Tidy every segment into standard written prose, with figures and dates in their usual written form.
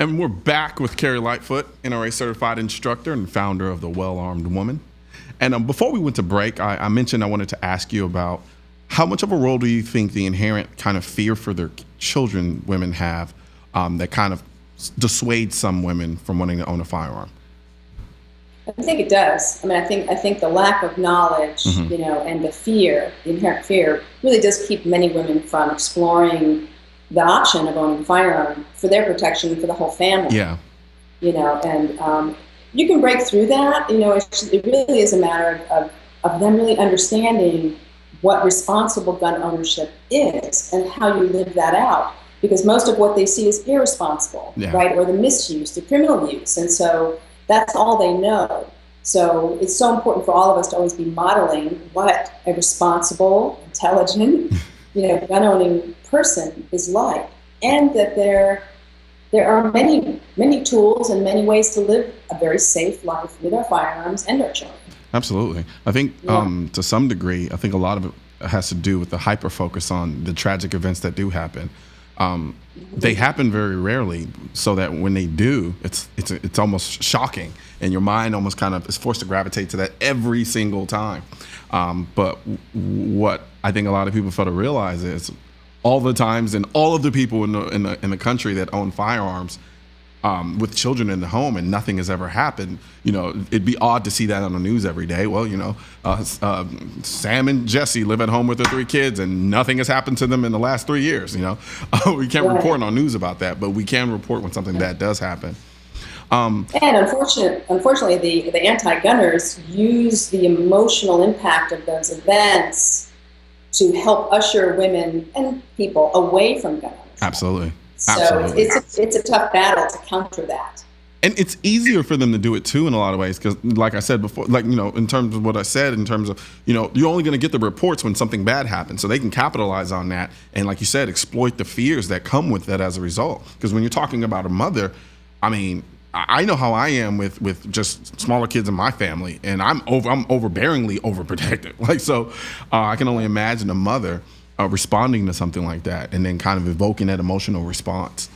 And we're back with Carrie Lightfoot, NRA certified instructor and founder of the Well-Armed Woman. And before we went to break, I mentioned I wanted to ask you about how much of a role do you think the inherent kind of fear for their children women have that kind of dissuades some women from wanting to own a firearm? I think it does. I mean, I think the lack of knowledge, and the fear, the inherent fear, really does keep many women from exploring the option of owning a firearm for their protection and for the whole family. Yeah. And you can break through that. It really is a matter of them really understanding what responsible gun ownership is and how you live that out. Because most of what they see is irresponsible, right? Or the misuse, the criminal use. And so that's all they know. So it's so important for all of us to always be modeling what a responsible, intelligent, gun-owning person is like, and that there are many tools and many ways to live a very safe life with our firearms and our children. Absolutely. I think to some degree, I think a lot of it has to do with the hyper focus on the tragic events that do happen. They happen very rarely, so that when they do, it's almost shocking, and your mind almost kind of is forced to gravitate to that every single time. But what I think a lot of people fail to realize is all the times and all of the people in the country that own firearms with children in the home and nothing has ever happened, it'd be odd to see that on the news every day. Well, Sam and Jesse live at home with their 3 kids and nothing has happened to them in the last 3 years. We can't report on news about that, but we can report when something bad does happen. And unfortunately, the anti-gunners use the emotional impact of those events to help usher women and people away from guns. Absolutely. So Absolutely. it's a tough battle to counter that. And it's easier for them to do it too in a lot of ways, because like I said before, in terms of what I said, in terms of, you're only going to get the reports when something bad happens. So they can capitalize on that and, like you said, exploit the fears that come with that as a result. Because when you're talking about a mother, I mean, I know how I am with just smaller kids in my family, and I'm overbearingly overprotective. So I can only imagine a mother responding to something like that and then kind of evoking that emotional response.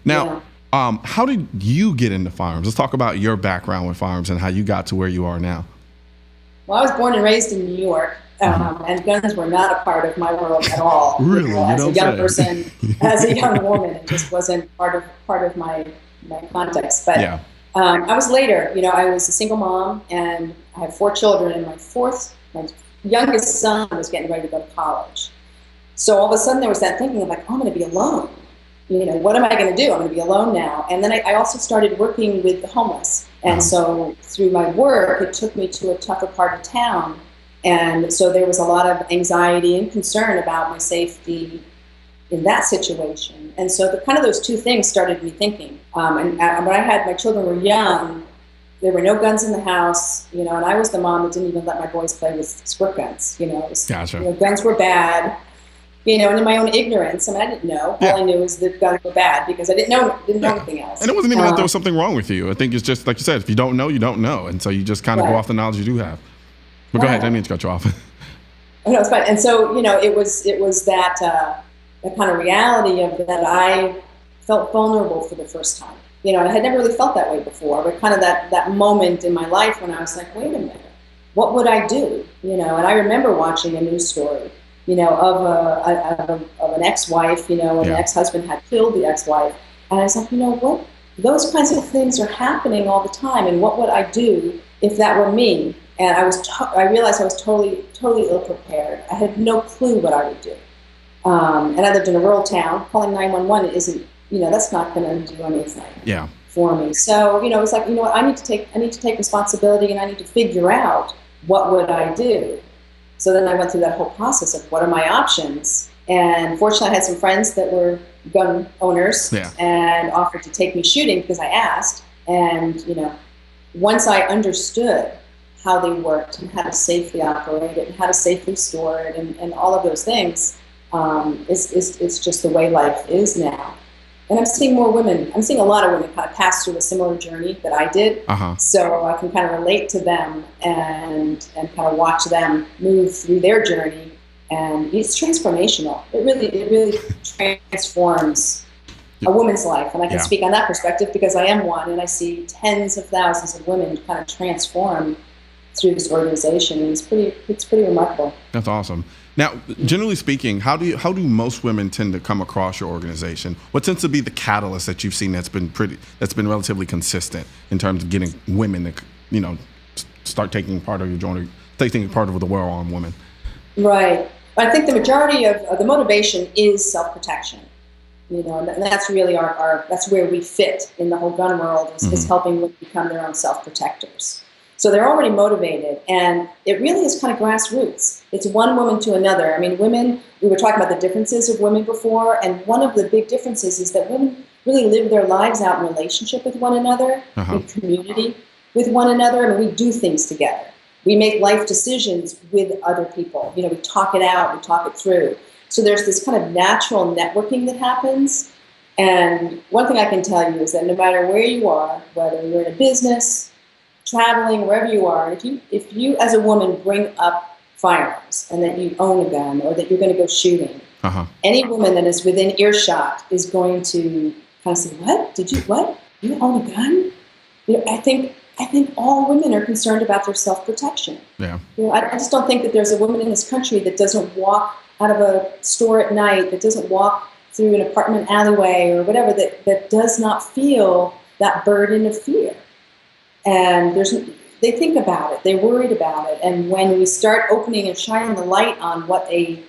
Now, how did you get into firearms? Let's talk about your background with firearms and how you got to where you are now. Well, I was born and raised in New York, and guns were not a part of my world at all. Really? As a young person, as a young woman, it just wasn't part of my context. But I was later. I was a single mom, and I had 4 children, and my youngest son was getting ready to go to college. So all of a sudden there was that thinking of like, oh, I'm going to be alone. What am I going to do? I'm going to be alone now. And then I also started working with the homeless. And so through my work, it took me to a tougher part of town. And so there was a lot of anxiety and concern about my safety in that situation. And so those 2 things started me thinking. And when my children were young, there were no guns in the house, and I was the mom that didn't even let my boys play with squirt guns. Gotcha. Guns were bad, and in my own ignorance, I didn't know. All I knew was that guns were bad because I didn't know anything else. And it wasn't even that there was something wrong with you. I think it's just, like you said, if you don't know, you don't know. And so you just kind of go off the knowledge you do have. But go ahead, I didn't mean to cut you off. No, it's fine. And so, it was that kind of reality of that I felt vulnerable for the first time. And I had never really felt that way before, but kind of that moment in my life when I was like, wait a minute, what would I do? And I remember watching a news story, of an ex-wife, and the ex-husband had killed the ex-wife. And I was like, what? Those kinds of things are happening all the time. And what would I do if that were me? And I realized I was totally ill-prepared. I had no clue what I would do. And I lived in a rural town. Calling 911 isn't, that's not going to do anything for me. So, it was like, what, I need to take responsibility, and I need to figure out what would I do. So then I went through that whole process of what are my options. And fortunately, I had some friends that were gun owners and offered to take me shooting because I asked. And, once I understood how they worked and how to safely operate it and how to safely store it and all of those things, it's just the way life is now. And I'm seeing a lot of women kind of pass through a similar journey that I did. So I can kind of relate to them and kind of watch them move through their journey. And it's transformational. It really transforms a woman's life. And I can Yeah. speak on that perspective because I am one, and I see tens of thousands of women kind of transform through this organization. And it's pretty remarkable. That's awesome. Now, generally speaking, how do most women tend to come across your organization? What tends to be the catalyst that you've seen that's been relatively consistent in terms of getting women to, start taking part of your journey, taking part of the war on women? Right. I think the majority of the motivation is self-protection. And that's really that's where we fit in the whole gun world is helping women become their own self-protectors. So they're already motivated, and it really is kind of grassroots. It's one woman to another. I mean, women, we were talking about the differences of women before, and one of the big differences is that women really live their lives out in relationship with one another, in community with one another. I mean, we do things together. We make life decisions with other people. We talk it out, we talk it through. So there's this kind of natural networking that happens. And one thing I can tell you is that no matter where you are, whether you're in a business, traveling, wherever you are, if you as a woman bring up firearms and that you own a gun or that you're going to go shooting, any woman that is within earshot is going to kind of say, what? You own a gun? I think all women are concerned about their self-protection. Yeah. I just don't think that there's a woman in this country that doesn't walk out of a store at night, that doesn't walk through an apartment alleyway or whatever, that does not feel that burden of fear. And they think about it, they're worried about it. And when we start opening and shining the light on what an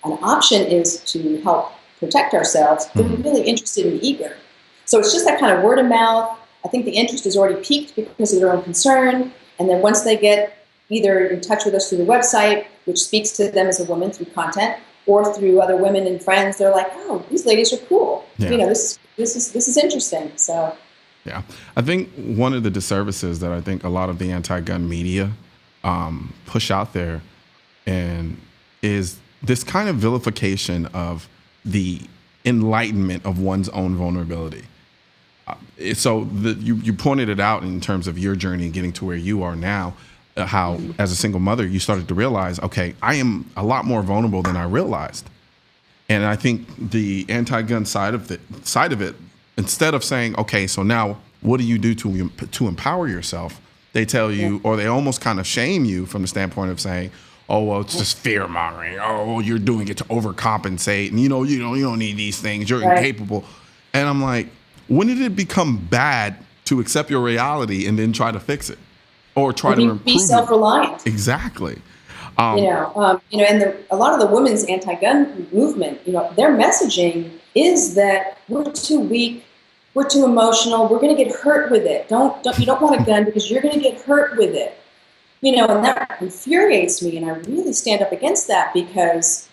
option is to help protect ourselves, they're really interested and eager. So it's just that kind of word of mouth. I think the interest is already peaked because of their own concern. And then once they get either in touch with us through the website, which speaks to them as a woman through content, or through other women and friends, they're like, oh, these ladies are cool. Yeah. This is interesting. So. Yeah. I think one of the disservices that I think a lot of the anti-gun media push out there and is this kind of vilification of the enlightenment of one's own vulnerability. So you pointed it out in terms of your journey getting to where you are now, how as a single mother, you started to realize, okay, I am a lot more vulnerable than I realized. And I think the anti-gun side of it, instead of saying, okay, so now what do you do to empower yourself? They tell you, or they almost kind of shame you from the standpoint of saying, oh, well, it's just fear mongering. Oh, you're doing it to overcompensate. And you don't need these things. You're incapable. And I'm like, when did it become bad to accept your reality and then try to fix it or try to improve be self-reliant? it? Exactly. And a lot of the women's anti-gun movement, their messaging is that we're too weak, we're too emotional, we're going to get hurt with it. You don't want a gun because you're going to get hurt with it. And that infuriates me, and I really stand up against that, because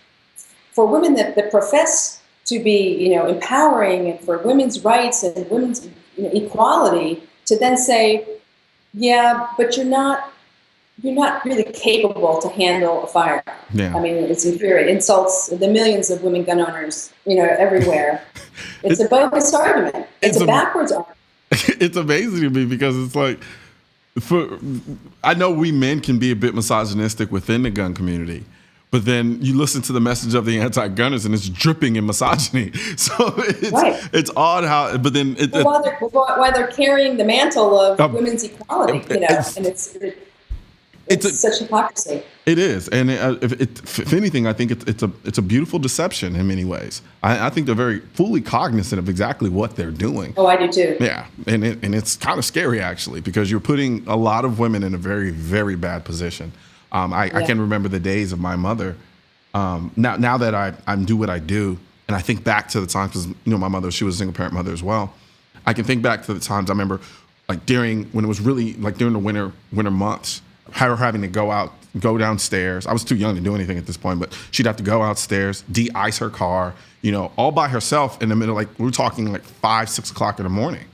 for women that profess to be, empowering and for women's rights and women's equality, to then say, yeah, but you're not really capable to handle a firearm. Yeah. I mean, it's infuriating. It insults the millions of women gun owners, everywhere. It's a bogus argument. It's a backwards argument. It's amazing to me because it's like, I know we men can be a bit misogynistic within the gun community, but then you listen to the message of the anti-gunners and it's dripping in misogyny. So it's odd how, but then while they're carrying the mantle of women's equality, and it's such hypocrisy. It is, and if anything, I think it's a beautiful deception in many ways. I think they're very fully cognizant of exactly what they're doing. Oh, I do too. Yeah, and it's kind of scary actually, because you're putting a lot of women in a very, very bad position. I can remember the days of my mother. Now that I do what I do, and I think back to the times, because my mother, she was a single parent mother as well. I can think back to the times I remember, when it was really during the winter months. Her having to go downstairs. I was too young to do anything at this point, but she'd have to go outstairs, de-ice her car, all by herself in the middle, we're talking 5, 6 o'clock in the morning.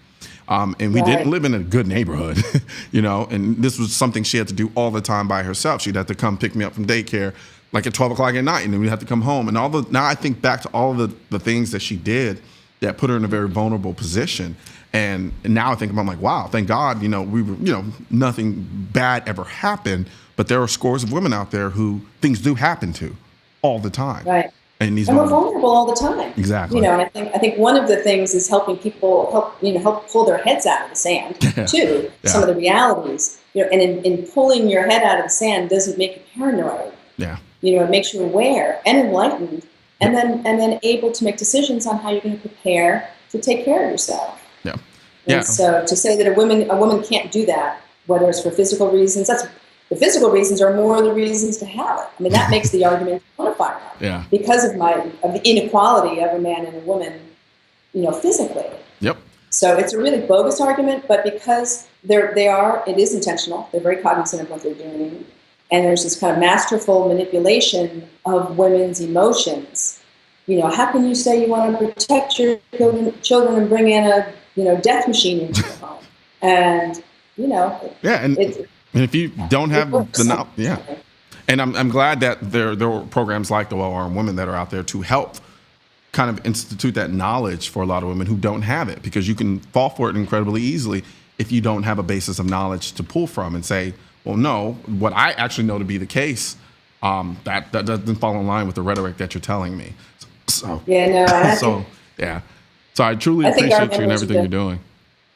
And we didn't live in a good neighborhood, and this was something she had to do all the time by herself. She'd have to come pick me up from daycare at 12 o'clock at night, and then we'd have to come home. And now I think back to all the things that she did that put her in a very vulnerable position. And now I think I'm like, wow, thank God, we were, nothing bad ever happened, but there are scores of women out there who things do happen to all the time. Right. And these And we're moments. vulnerable all the time. Exactly. You know, and I think one of the things is helping people help pull their heads out of the sand too. Yeah. Some of the realities, you know, and in pulling your head out of the sand doesn't make you paranoid. Yeah. You know, it makes you aware and enlightened, and then able to make decisions on how you're going to prepare to take care of yourself. Yeah. And so to say that a woman can't do that, whether it's for physical reasons, the physical reasons are more the reasons to have it. I mean, that makes the argument for firearm. Yeah. Because of the inequality of a man and a woman, you know, physically. Yep. So it's a really bogus argument, but because it is intentional. They're very cognizant of what they're doing. And there's this kind of masterful manipulation of women's emotions. You know, how can you say you want to protect your children and bring in a, you know, death machine into your home? And, you know. Yeah, and if you don't have the knowledge, yeah. And I'm glad that there are programs like the Well-Armed Women that are out there to help kind of institute that knowledge for a lot of women who don't have it, because you can fall for it incredibly easily if you don't have a basis of knowledge to pull from and say, well, no, what I actually know to be the case, that doesn't fall in line with the rhetoric that you're telling me. So yeah, no. So I truly appreciate you and everything you're doing.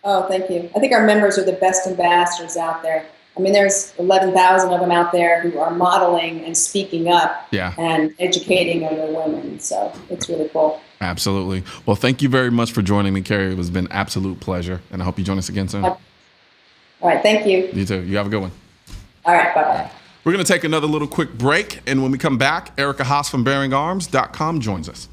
Oh, thank you. I think our members are the best ambassadors out there. I mean, there's 11,000 of them out there who are modeling and speaking up and educating other women. So it's really cool. Absolutely. Well, thank you very much for joining me, Carrie. It has been an absolute pleasure, and I hope you join us again soon. All right. Thank you. You too. You have a good one. All right. Bye-bye. We're going to take another little quick break, and when we come back, Erica Haas from BearingArms.com joins us.